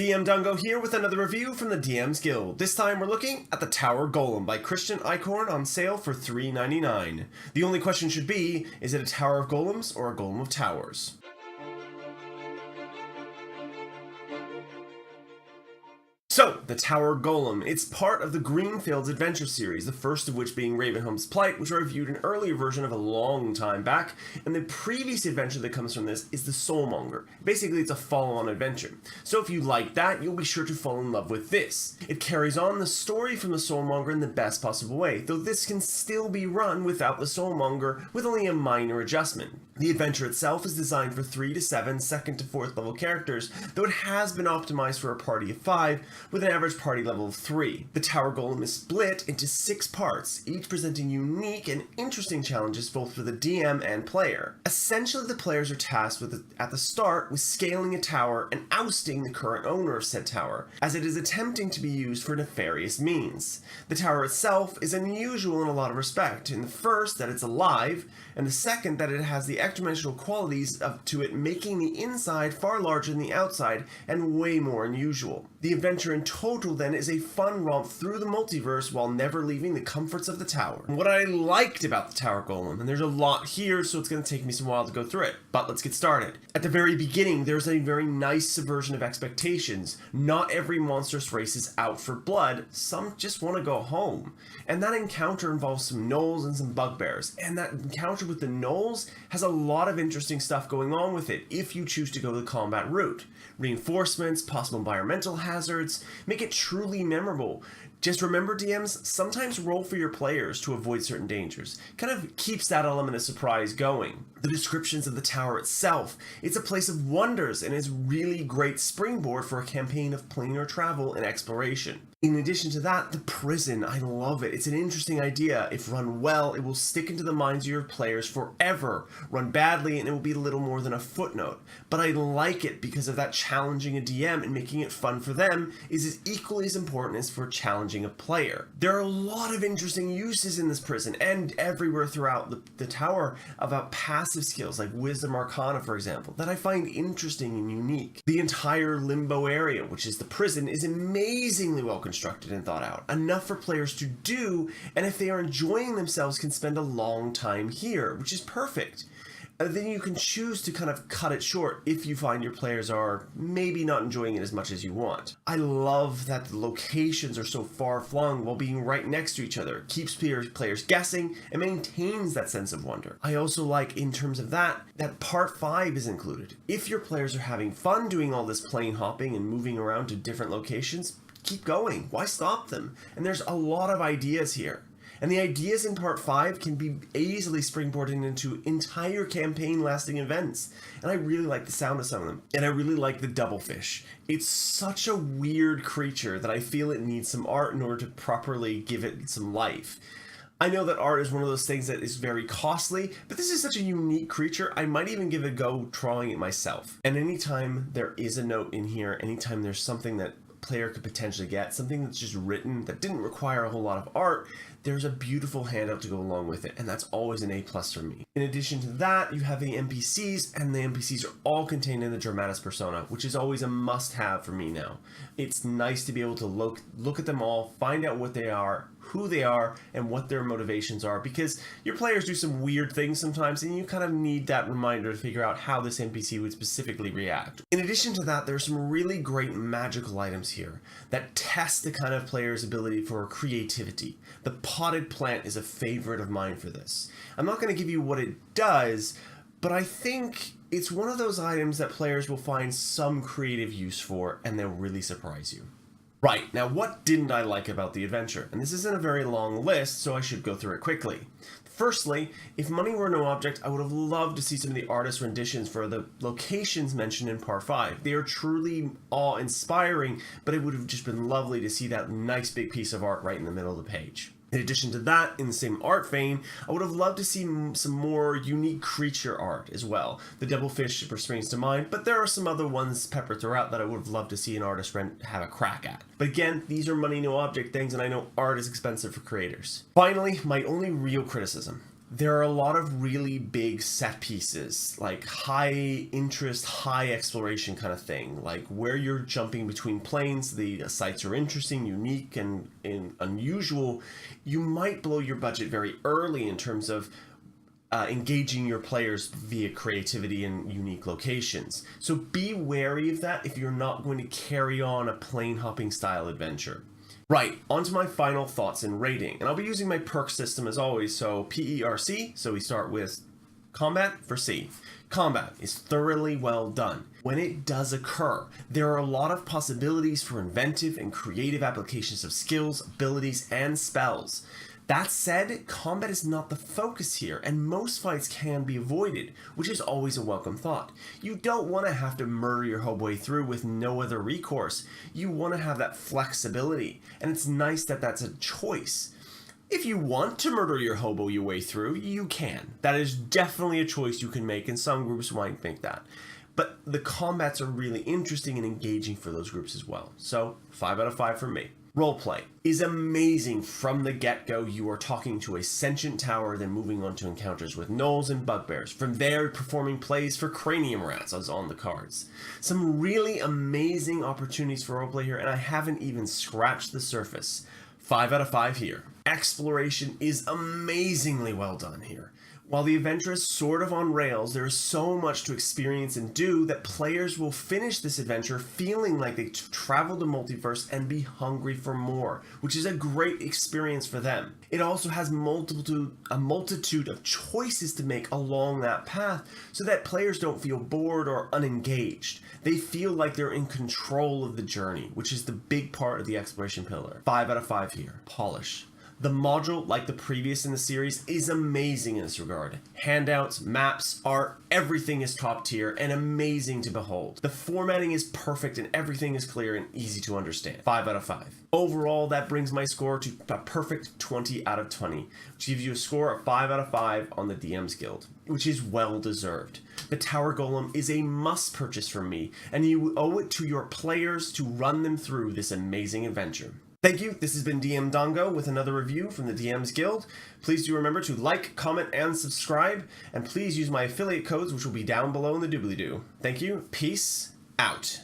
MadDogOzie here with another review from the DM's Guild. This time we're looking at the Tower Golem by Christian Eichhorn on sale for $3.99. The only question should be, is it a tower of golems or a golem of towers? So, the Tower Golem. It's part of the Greenfields adventure series, the first of which being Ravenholm's Plight, which I reviewed an earlier version of a long time back, and the previous adventure that comes from this is the Soulmonger. Basically, it's a follow-on adventure. So if you like that, you'll be sure to fall in love with this. It carries on the story from the Soulmonger in the best possible way, though this can still be run without the Soulmonger with only a minor adjustment. The adventure itself is designed for 3 to 7 second to 4th level characters, though it has been optimized for a party of 5, with an average party level of 3. The Tower Golem is split into 6 parts, each presenting unique and interesting challenges both for the DM and player. Essentially, the players are tasked with, at the start, with scaling a tower and ousting the current owner of said tower, as it is attempting to be used for nefarious means. The tower itself is unusual in a lot of respect. In the first, that it's alive, and the second, that it has the extra-dimensional qualities to it, making the inside far larger than the outside and way more unusual. The adventure in total then is a fun romp through the multiverse while never leaving the comforts of the tower. What I liked about the Tower Golem, and there's a lot here, so it's going to take me some while to go through it, but let's get started. At the very beginning, there's a very nice subversion of expectations. Not every monstrous race is out for blood, some just want to go home. And that encounter involves some gnolls and some bugbears, and that encounter with the gnolls has a lot of interesting stuff going on with it if you choose to go the combat route. Reinforcements, possible environmental hazards, make it truly memorable. Just remember, DMs, sometimes roll for your players to avoid certain dangers. Kind of keeps that element of surprise going. The descriptions of the tower itself, it's a place of wonders and is really great springboard for a campaign of planar travel and exploration. In addition to that, the prison, I love it. It's an interesting idea. If run well, it will stick into the minds of your players forever. Run badly, and it will be little more than a footnote. But I like it because of that challenging a DM and making it fun for them is as equally as important as for challenging a player. There are a lot of interesting uses in this prison and everywhere throughout the tower about passive skills like Wisdom Arcana, for example, that I find interesting and unique. The entire limbo area, which is the prison, is amazingly well constructed and thought out. Enough for players to do, and if they are enjoying themselves, can spend a long time here, which is perfect. Then you can choose to kind of cut it short if you find your players are maybe not enjoying it as much as you want. I love that the locations are so far flung while being right next to each other. It keeps players guessing and maintains that sense of wonder. I also like, in terms of that part 5 is included. If your players are having fun doing all this plane hopping and moving around to different locations, keep going. Why stop them? And there's a lot of ideas here. And the ideas in part 5 can be easily springboarded into entire campaign lasting events. And I really like the sound of some of them. And I really like the Doublefish. It's such a weird creature that I feel it needs some art in order to properly give it some life. I know that art is one of those things that is very costly, but this is such a unique creature, I might even give it a go drawing it myself. And anytime there is a note in here, anytime there's something that player could potentially get, something that's just written that didn't require a whole lot of art, there's a beautiful handout to go along with it, and that's always an A+ for me. In addition to that, you have the NPCs, and the NPCs are all contained in the Dramatis persona, which is always a must-have for me now. It's nice to be able to look at them all, find out what they are, who they are, and what their motivations are, because your players do some weird things sometimes, and you kind of need that reminder to figure out how this NPC would specifically react. In addition to that, there's some really great magical items here that test the kind of player's ability for creativity. The potted plant is a favorite of mine for this. I'm not going to give you what it does, but I think it's one of those items that players will find some creative use for, and they'll really surprise you. Right, now what didn't I like about the adventure? And this isn't a very long list, so I should go through it quickly. Firstly, if money were no object, I would have loved to see some of the artist renditions for the locations mentioned in part 5. They are truly awe-inspiring, but it would have just been lovely to see that nice big piece of art right in the middle of the page. In addition to that, in the same art vein, I would have loved to see some more unique creature art as well. The Doublefish springs to mind, but there are some other ones peppered throughout that I would have loved to see an artist have a crack at. But again, these are money no object things, and I know art is expensive for creators. Finally, my only real criticism. There are a lot of really big set pieces, like high interest, high exploration kind of thing, like where you're jumping between planes. The sites are interesting, unique, and unusual. You might blow your budget very early in terms of engaging your players via creativity and unique locations. So be wary of that if you're not going to carry on a plane hopping style adventure. Right, on to my final thoughts and rating, and I'll be using my perk system as always, so PERC, so we start with combat for C. Combat is thoroughly well done. When it does occur, there are a lot of possibilities for inventive and creative applications of skills, abilities, and spells. That said, combat is not the focus here, and most fights can be avoided, which is always a welcome thought. You don't want to have to murder your whole way through with no other recourse. You want to have that flexibility, and it's nice that that's a choice. If you want to murder your hobo your way through, you can. That is definitely a choice you can make, and some groups might make that. But the combats are really interesting and engaging for those groups as well. So, 5 out of 5 for me. Roleplay is amazing from the get-go. You are talking to a sentient tower, then moving on to encounters with gnolls and bugbears. From there, performing plays for cranium rats as on the cards. Some really amazing opportunities for roleplay here, and I haven't even scratched the surface. 5 out of 5 here. Exploration is amazingly well done here. While the adventure is sort of on rails, there is so much to experience and do that players will finish this adventure feeling like they traveled the multiverse and be hungry for more, which is a great experience for them. It also has a multitude of choices to make along that path so that players don't feel bored or unengaged. They feel like they're in control of the journey, which is the big part of the exploration pillar. 5 out of 5 here. Polish. The module, like the previous in the series, is amazing in this regard. Handouts, maps, art, everything is top tier and amazing to behold. The formatting is perfect and everything is clear and easy to understand. 5 out of 5. Overall, that brings my score to a perfect 20 out of 20, which gives you a score of 5 out of 5 on the DM's Guild, which is well deserved. The Tower Golem is a must purchase for me, and you owe it to your players to run them through this amazing adventure. Thank you. This has been DM Dongo with another review from the DM's Guild. Please do remember to like, comment, and subscribe, and please use my affiliate codes, which will be down below in the doobly-doo. Thank you. Peace out.